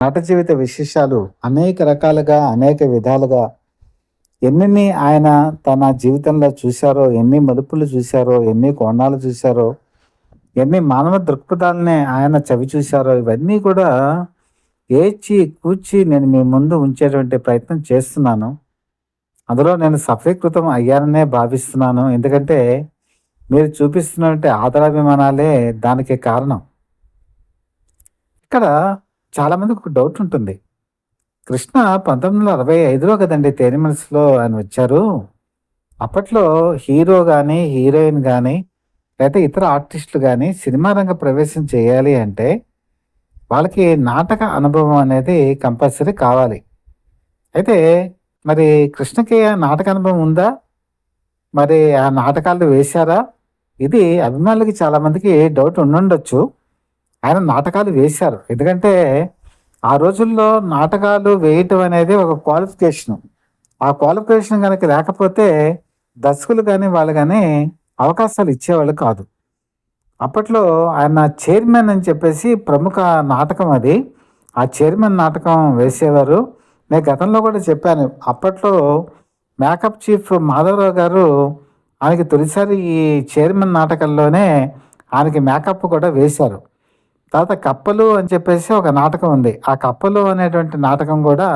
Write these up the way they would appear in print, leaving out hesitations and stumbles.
నట జీవిత విశేషాలు అనేక రకాలుగా, అనేక విధాలుగా ఎన్నెన్ని ఆయన తన జీవితంలో చూశారో, ఎన్ని మలుపులు చూశారో, ఎన్ని కోణాలు చూశారో, ఎన్ని మానవ దృక్పథాలని ఆయన చవి చూశారో, ఇవన్నీ కూడా ఏచి కూర్చి నేను మీ ముందు ఉంచేటువంటి ప్రయత్నం చేస్తున్నాను. అందులో నేను సఫలీకృతం అయ్యాననే భావిస్తున్నాను. ఎందుకంటే మీరు చూపిస్తున్నటువంటి ఆదరాభిమానాలే దానికి కారణం. ఇక్కడ చాలామందికి ఒక డౌట్ ఉంటుంది. కృష్ణ 1965లో కదండీ 'తేనె మనసులో' ఆయన వచ్చారు. అప్పట్లో హీరో గాని, హీరోయిన్ గాని, లేతే ఇతర ఆర్టిస్టులు గాని సినిమా రంగ ప్రవేశం చేయాలి అంటే, వాళ్ళకి నాటక అనుభవం అనేది కంపల్సరీ కావాలి. అయితే మరి కృష్ణకి ఆ నాటక అనుభవం ఉందా? మరి ఆ నాటకాలు వేశారా? ఇది అభిమానులకి చాలామందికి డౌట్ ఉండుండొచ్చు. ఆయన నాటకాలు వేశారు. ఎందుకంటే ఆ రోజుల్లో నాటకాలు వేయటం అనేది ఒక క్వాలిఫికేషను. ఆ క్వాలిఫికేషన్ గనక లేకపోతే దర్శకులు గాని, వాళ్ళు గాని అవకాశాలు ఇచ్చేవాళ్ళు కాదు. అప్పట్లో ఆయన చైర్మన్ అని చెప్పేసి ప్రముఖ నాటకం అది. ఆ చైర్మన్ నాటకం వేసేవారు. నేను గతంలో కూడా చెప్పాను. అప్పట్లో మేకప్ చీఫ్ మాధవరావు గారు ఆయనకి తొలిసారి ఈ చైర్మన్ నాటకంలోనే ఆయనకి మేకప్ కూడా వేశారు. తర్వాత 'కప్పలు' అని చెప్పేసి ఒక నాటకం ఉంది. ఆ 'కప్పలు' అనేటువంటి నాటకం కూడా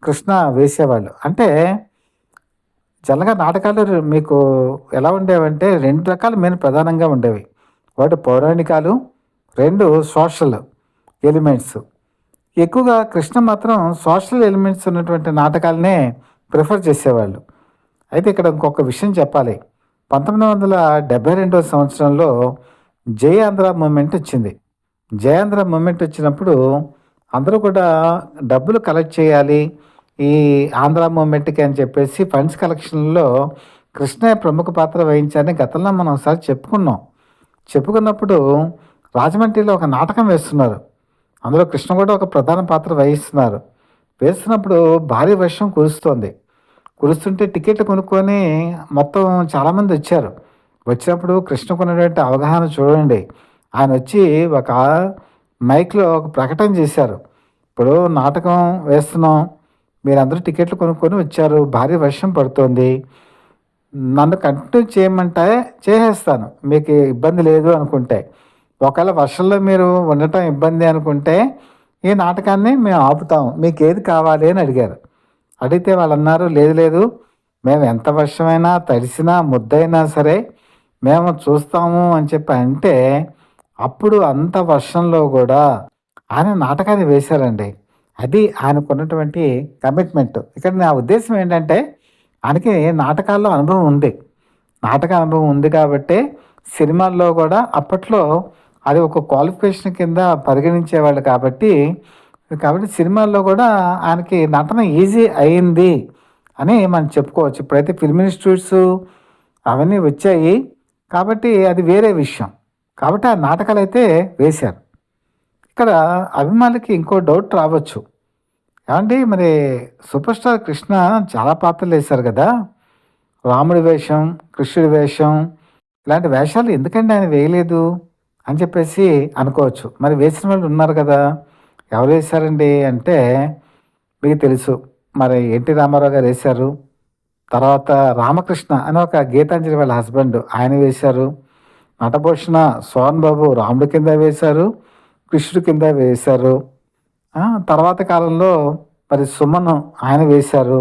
కృష్ణ వేసేవాళ్ళు. అంటే జనరల్‌గా నాటకాలు మీకు ఎలా ఉండేవంటే 2 రకాలు మెయిన్ ప్రధానంగా ఉండేవి. ఒకటి పౌరాణికాలు, 2 సోషల్ ఎలిమెంట్స్. ఎక్కువగా కృష్ణ మాత్రం సోషల్ ఎలిమెంట్స్ ఉన్నటువంటి నాటకాలనే ప్రిఫర్ చేసేవాళ్ళు. అయితే ఇక్కడ ఇంకొక విషయం చెప్పాలి. 1972 సంవత్సరంలో జై ఆంధ్ర మూవ్‌మెంట్ వచ్చింది. జయాంధ్ర మూమెంట్ వచ్చినప్పుడు అందరూ కూడా డబ్బులు కలెక్ట్ చేయాలి ఈ ఆంధ్ర మూమెంట్కి అని చెప్పేసి ఫండ్స్ కలెక్షన్లో కృష్ణ ప్రముఖ పాత్ర వహించారని గతంలో మనం ఒకసారి చెప్పుకున్నప్పుడు రాజమండ్రిలో ఒక నాటకం వేస్తున్నారు. అందులో కృష్ణ కూడా ఒక ప్రధాన పాత్ర వహిస్తున్నారు. వేస్తున్నప్పుడు భారీ వర్షం కురుస్తుంటే టికెట్లు కొనుక్కొని మొత్తం చాలామంది వచ్చారు. వచ్చినప్పుడు కృష్ణకు ఉన్నటువంటి అవగాహన చూడండి. ఆయన వచ్చి ఒక మైక్‌లో ఒక ప్రకటన చేశారు. ఇప్పుడు నాటకం వేస్తున్నాం. మీరందరూ టికెట్లు కొనుక్కొని వచ్చారు. భారీ వర్షం పడుతోంది. నన్ను కంటిన్యూ చేయమంటే చేసేస్తాను. మీకు ఇబ్బంది లేదు అనుకుంటే. ఒకవేళ వర్షంలో మీరు ఉండటం ఇబ్బంది అనుకుంటే ఈ నాటకాన్ని మేము ఆపుతాం. మీకేది కావాలి అని అడిగారు. అడిగితే వాళ్ళన్నారు, లేదు లేదు, మేము ఎంత వర్షమైనా, తడిసినా, ముద్దయినా సరే మేము చూస్తాము అని చెప్పి అంటే అప్పుడు అంత వర్షంలో కూడా ఆయన నాటకాన్ని వేశారండి. అది ఆయనకున్నటువంటి కమిట్మెంట్. ఇక్కడ నా ఉద్దేశం ఏంటంటే ఆయనకి నాటకాల్లో అనుభవం ఉంది. నాటక అనుభవం ఉంది కాబట్టే సినిమాల్లో కూడా అప్పట్లో అది ఒక క్వాలిఫికేషన్ కింద పరిగణించేవాళ్ళు కాబట్టి సినిమాల్లో కూడా ఆయనకి నటన ఈజీ అయింది అని మనం చెప్పుకోవచ్చు. ఇప్పుడైతే ఫిల్మ్ ఇన్స్టిట్యూట్స్ అవన్నీ వచ్చాయి కాబట్టి అది వేరే విషయం. కాబట్టి ఆ నాటకాలైతే వేశారు. ఇక్కడ అభిమానులకి ఇంకో డౌట్ రావచ్చు. ఏవండీ మరి సూపర్ స్టార్ కృష్ణ చాలా పాత్రలు వేశారు కదా! రాముడి వేషం, కృష్ణుడి వేషం ఇలాంటి వేషాలు ఎందుకండి ఆయన వేయలేదు అని చెప్పేసి అనుకోవచ్చు. మరి వేసిన వాళ్ళు ఉన్నారు కదా! ఎవరు వేశారండి అంటే మీకు తెలుసు. మరి ఎన్టీ రామారావు గారు వేశారు. తర్వాత రామకృష్ణ అని ఒక గీతాంజలి వాళ్ళ హస్బెండ్ ఆయన వేశారు. నటభూషణ సోహన్ బాబు రాముడి కింద వేశారు, కృష్ణుడి కింద వేశారు. తర్వాత కాలంలో మరి సుమన్ ఆయన వేశారు.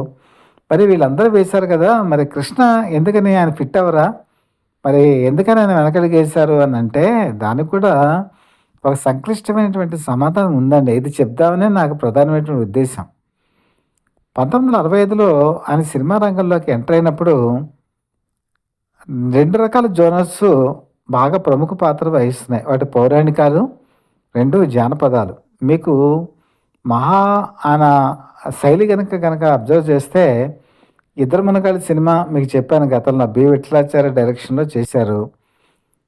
మరి వీళ్ళందరూ వేశారు కదా! మరి కృష్ణ ఎందుకని ఆయన ఫిట్ అవ్వరా? మరి ఎందుకని ఆయన వెనకడుగు వేశారు అని అంటే దానికి కూడా ఒక సంక్లిష్టమైనటువంటి సమాధానం ఉందండి. ఇది చెప్దామనే నాకు ప్రధానమైనటువంటి ఉద్దేశం. 1965లో ఆయన సినిమా రంగంలోకి ఎంటర్ అయినప్పుడు 2 రకాల జోనర్స్ బాగా ప్రముఖ పాత్ర వహిస్తున్నాయి. ఒకటి పౌరాణికాలు, 2 జానపదాలు. మీకు ఆయన శైలి గనక అబ్జర్వ్ చేస్తే 'ఇద్దరు మునగాళ్ళు' సినిమా మీకు చెప్పాను గతంలో బి. విఠలాచార్య డైరెక్షన్‌లో చేశారు.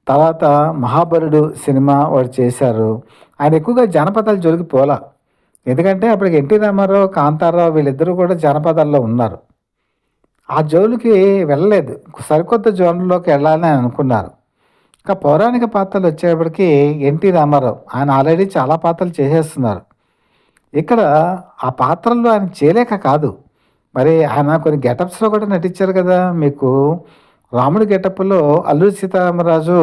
తర్వాత 'మహాబలుడు' సినిమా వాడు చేశారు. ఆయన ఎక్కువగా జానపదాల జోలికి పోలా. ఎందుకంటే అప్పటికి ఎన్టీ రామారావు, కాంతారావు వీళ్ళిద్దరూ కూడా జానపదాల్లో ఉన్నారు. ఆ జోలికి వెళ్ళలేదు. సరికొత్త జోన్‌లోకి వెళ్ళాలని అనుకున్నారు. ఇంకా పౌరాణిక పాత్రలు వచ్చేటప్పటికి ఎన్టీ రామారావు ఆయన ఆల్రెడీ చాలా పాత్రలు చేసేస్తున్నారు. ఇక్కడ ఆ పాత్రల్లో ఆయన చేయలేక కాదు. మరి ఆయన కొన్ని గెటప్స్‌లో కూడా నటించారు కదా! మీకు రాముడి గెటప్‌లో అల్లూరి సీతారామరాజు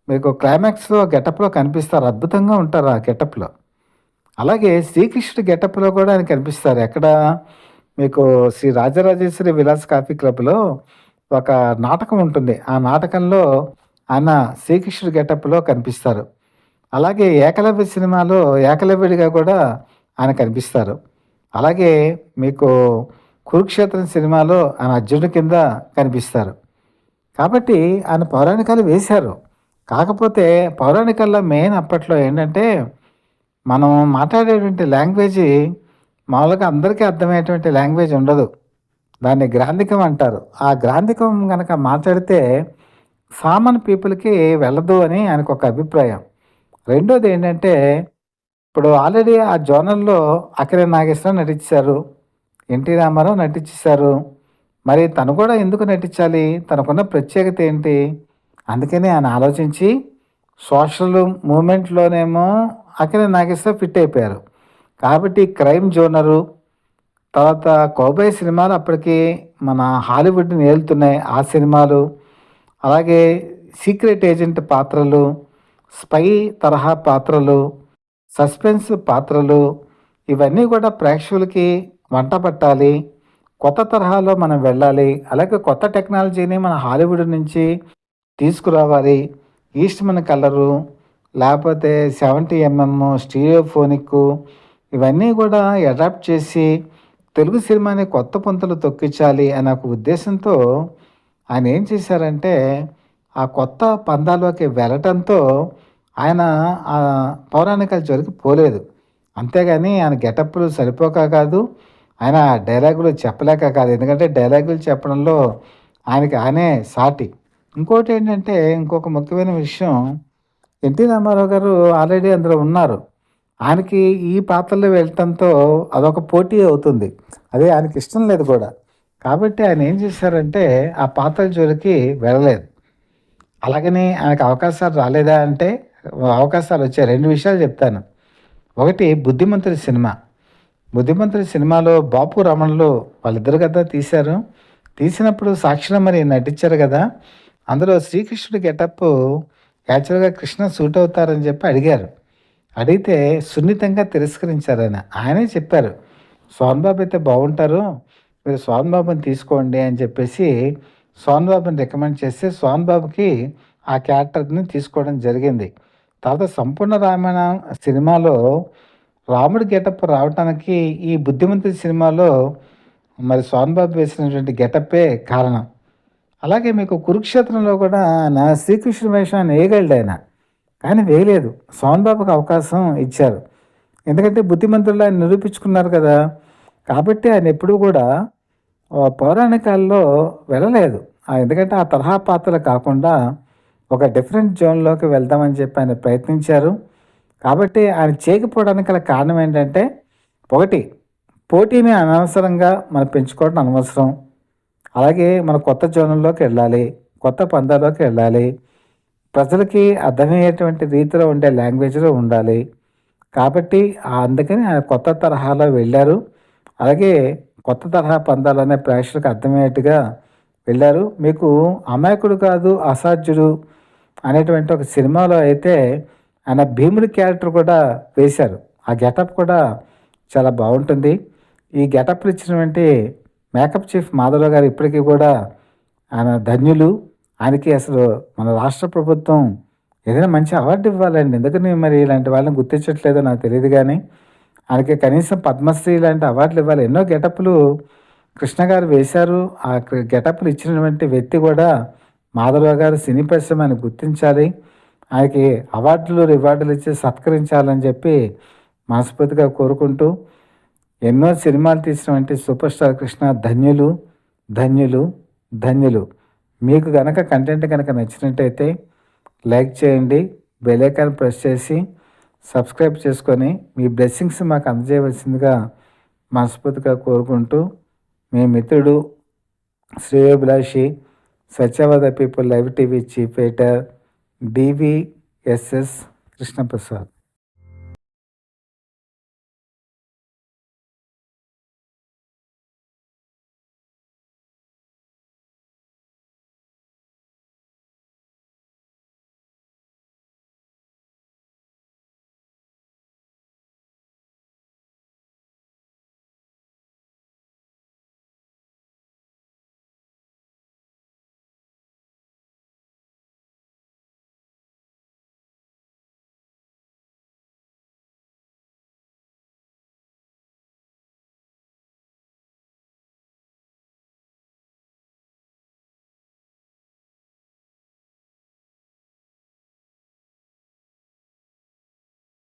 మీకు క్లైమాక్స్‌లో గెటప్‌లో కనిపిస్తారు. అద్భుతంగా ఉంటారు ఆ గెటప్‌లో. అలాగే శ్రీకృష్ణుడి గెటప్‌లో కూడా ఆయన కనిపిస్తారు. ఎక్కడ మీకు శ్రీ రాజరాజేశ్వరి విలాస్ కాఫీ క్లబ్‌లో ఒక నాటకం ఉంటుంది. ఆ నాటకంలో ఆయన శ్రీకృష్ణుడి గెటప్‌లో కనిపిస్తారు. అలాగే 'ఏకలవ్య' సినిమాలో ఏకలవ్యుడిగా కూడా ఆయన కనిపిస్తారు. అలాగే మీకు 'కురుక్షేత్రం' సినిమాలో ఆయన అర్జునుడి కింద కనిపిస్తారు. కాబట్టి ఆయన పౌరాణికాలు వేశారు. కాకపోతే పౌరాణికాల్లో మెయిన్ అప్పట్లో ఏంటంటే, మనం మాట్లాడేటువంటి లాంగ్వేజీ మామూలుగా అందరికీ అర్థమయ్యేటువంటి లాంగ్వేజ్ ఉండదు. దాన్ని గ్రాంథికం అంటారు. ఆ గ్రాంథికం గనక మాట్లాడితే కామన్ పీపుల్‌కి వెళ్ళదు అని ఆయనకొక అభిప్రాయం. రెండోదేంటంటే, ఇప్పుడు ఆల్రెడీ ఆ జోనర్‌లో అక్కినేని నాగేశ్వరరావు నటించారు. ఎన్టీ రామారావు నటించేశారు. మరి తను కూడా ఎందుకు నటించాలి? తనకున్న ప్రత్యేకత ఏంటి? అందుకని ఆయన ఆలోచించి సోషల్ మూవ్‌మెంట్‌లోనేమో అక్కినేని నాగేశ్వరరావు ఫిట్ అయిపోయారు. కాబట్టి క్రైమ్ జోనరు, తర్వాత కౌబాయ్ సినిమాలు అప్పటికి మన హాలీవుడ్‌ని ఏలుతున్నాయి. ఆ సినిమాలు, అలాగే సీక్రెట్ ఏజెంట్ పాత్రలు, స్పై తరహా పాత్రలు, సస్పెన్స్ పాత్రలు ఇవన్నీ కూడా ప్రేక్షకులకి వంట పట్టాలి. కొత్త తరహాలో మనం వెళ్ళాలి. అలాగే కొత్త టెక్నాలజీని మన హాలీవుడ్ నుంచి తీసుకురావాలి. ఈస్ట్‌మన్ కలరు, లేపోతే 70 స్టీరియోఫోనిక్కు ఇవన్నీ కూడా అడాప్ట్ చేసి తెలుగు సినిమాని కొత్త పుంతలు తొక్కించాలి అనే ఒక ఉద్దేశంతో ఆయన ఏం చేశారంటే, ఆ కొత్త పందాలోకి వెళ్ళటంతో ఆయన పౌరాణికాల జోలికి పోలేదు. అంతేగాని ఆయన గెటప్‌లు సరిపోక కాదు, ఆయన డైలాగులు చెప్పలేక కాదు. ఎందుకంటే డైలాగులు చెప్పడంలో ఆయనకి ఆయనే సాటి. ఇంకోటేంటంటే ఇంకొక ముఖ్యమైన విషయం, ఎన్టీ రామారావు గారు ఆల్రెడీ అందులో ఉన్నారు. ఆయనకి ఈ పాత్రలో వెళ్ళటంతో అదొక పోటీ అవుతుంది. అదే ఆయనకి ఇష్టం లేదు కూడా. కాబట్టి ఆయన ఏం చేశారంటే ఆ పాత్రల జోలికి వెళ్ళలేదు. అలాగని ఆయనకు అవకాశాలు రాలేదా అంటే అవకాశాలొచ్చాయి. 2 విషయాలు చెప్తాను. ఒకటి 'బుద్ధిమంతుడు' సినిమా. 'బుద్ధిమంతుడు' సినిమాలో బాపు, రమణలు వాళ్ళిద్దరు కదా తీశారు. తీసినప్పుడు సాక్షిలో మరి నటించారు కదా! అందులో శ్రీకృష్ణుడి గెటప్పు యాక్చువల్‌గా కృష్ణ సూట్ అవుతారని చెప్పి అడిగారు. అడిగితే సున్నితంగా తిరస్కరించారాయన. ఆయనే చెప్పారు, "సోన్ బాబు అయితే బాగుంటారు. మీరు సోన్ బాబుని తీసుకోండి" అని చెప్పేసి సోన్ బాబుని రికమెండ్ చేస్తే సోన్ బాబుకి ఆ క్యారెక్టర్‌ని తీసుకోవడం జరిగింది. తర్వాత 'సంపూర్ణ రామాయణం' సినిమాలో రాముడి గెటప్ రావటానికి ఈ 'బుద్ధిమంతుడు' సినిమాలో మరి సోన్ బాబు వేసినటువంటి గెటప్పే కారణం. అలాగే మీకు 'కురుక్షేత్రంలో' కూడా ఆయన శ్రీకృష్ణుడి వేషం ఆయన వేయగలడాయన. కానీ వేయలేదు. సోన్ బాబుకి అవకాశం ఇచ్చారు. ఎందుకంటే బుద్ధిమంతుల్లో ఆయన నిరూపించుకున్నారు కదా! కాబట్టి ఆయన ఎప్పుడూ కూడా పౌరాణికాల్లో వెళ్ళలేదు. ఎందుకంటే ఆ తరహా పాత్రలు కాకుండా ఒక డిఫరెంట్ జోన్‌లోకి వెళ్దామని చెప్పి ఆయన ప్రయత్నించారు. కాబట్టి ఆయన చేయకపోవడానికి గల కారణం ఏంటంటే, ఒకటి పోటీని అనవసరంగా మనం పెంచుకోవడం అనవసరం. అలాగే మన కొత్త జోన్‌ల్లోకి వెళ్ళాలి. కొత్త పందాల్లోకి వెళ్ళాలి. ప్రజలకి అర్థమయ్యేటువంటి రీతిలో ఉండే లాంగ్వేజ్‌లో ఉండాలి. కాబట్టి అందుకని ఆయన కొత్త తరహాలో వెళ్ళారు. అలాగే కొత్త తరహా పందాలనే ప్రేక్షకులకు అర్థమయ్యేట్టుగా వెళ్ళారు. మీకు 'అమాయకుడు కాదు అసాధ్యుడు' అనేటువంటి ఒక సినిమాలో అయితే ఆయన భీముడి క్యారెక్టర్ కూడా వేశారు. ఆ గెటప్ కూడా చాలా బావుంటుంది. ఈ గెటప్‌లు ఇచ్చినటువంటి మేకప్ చీఫ్ మాధవరావు గారు ఇప్పటికీ కూడా ఆయన ధన్యులు. ఆయనకి అసలు మన రాష్ట్ర ప్రభుత్వం ఏదైనా మంచి అవార్డు ఇవ్వాలండి. ఎందుకని మరి ఇలాంటి వాళ్ళని గుర్తించట్లేదో నాకు తెలీదు గానీ, ఆయనకి కనీసం పద్మశ్రీ లాంటి అవార్డులు ఇవ్వాలి. ఎన్నో గెటప్‌లు కృష్ణ గారు వేశారు. ఆ గెటప్‌లు ఇచ్చినటువంటి వ్యక్తి కూడా మాధవరావు గారు. సినీ పరిశ్రమ ఆయన్ని గుర్తించాలి. ఆయనకి అవార్డులు, రివార్డులు ఇచ్చి సత్కరించాలని చెప్పి మనస్ఫూర్తిగా కోరుకుంటూ, ఎన్నో సినిమాలు తీసినటువంటి సూపర్ స్టార్ కృష్ణ ధన్యులు, ధన్యులు, ధన్యులు. మీకు గనక కంటెంట్ గనక నచ్చినట్టయితే లైక్ చేయండి. బెల్ ఐకాన్ ప్రెస్ చేసి సబ్స్క్రైబ్ చేసుకొని మీ బ్లెస్సింగ్స్ మాకు అందజేయవలసిందిగా మనస్ఫూర్తిగా కోరుకుంటూ, మీ మిత్రుడు శ్రేయోభిలాషి సత్యవాద people live TV chief editor D V S S Krishnaprasad.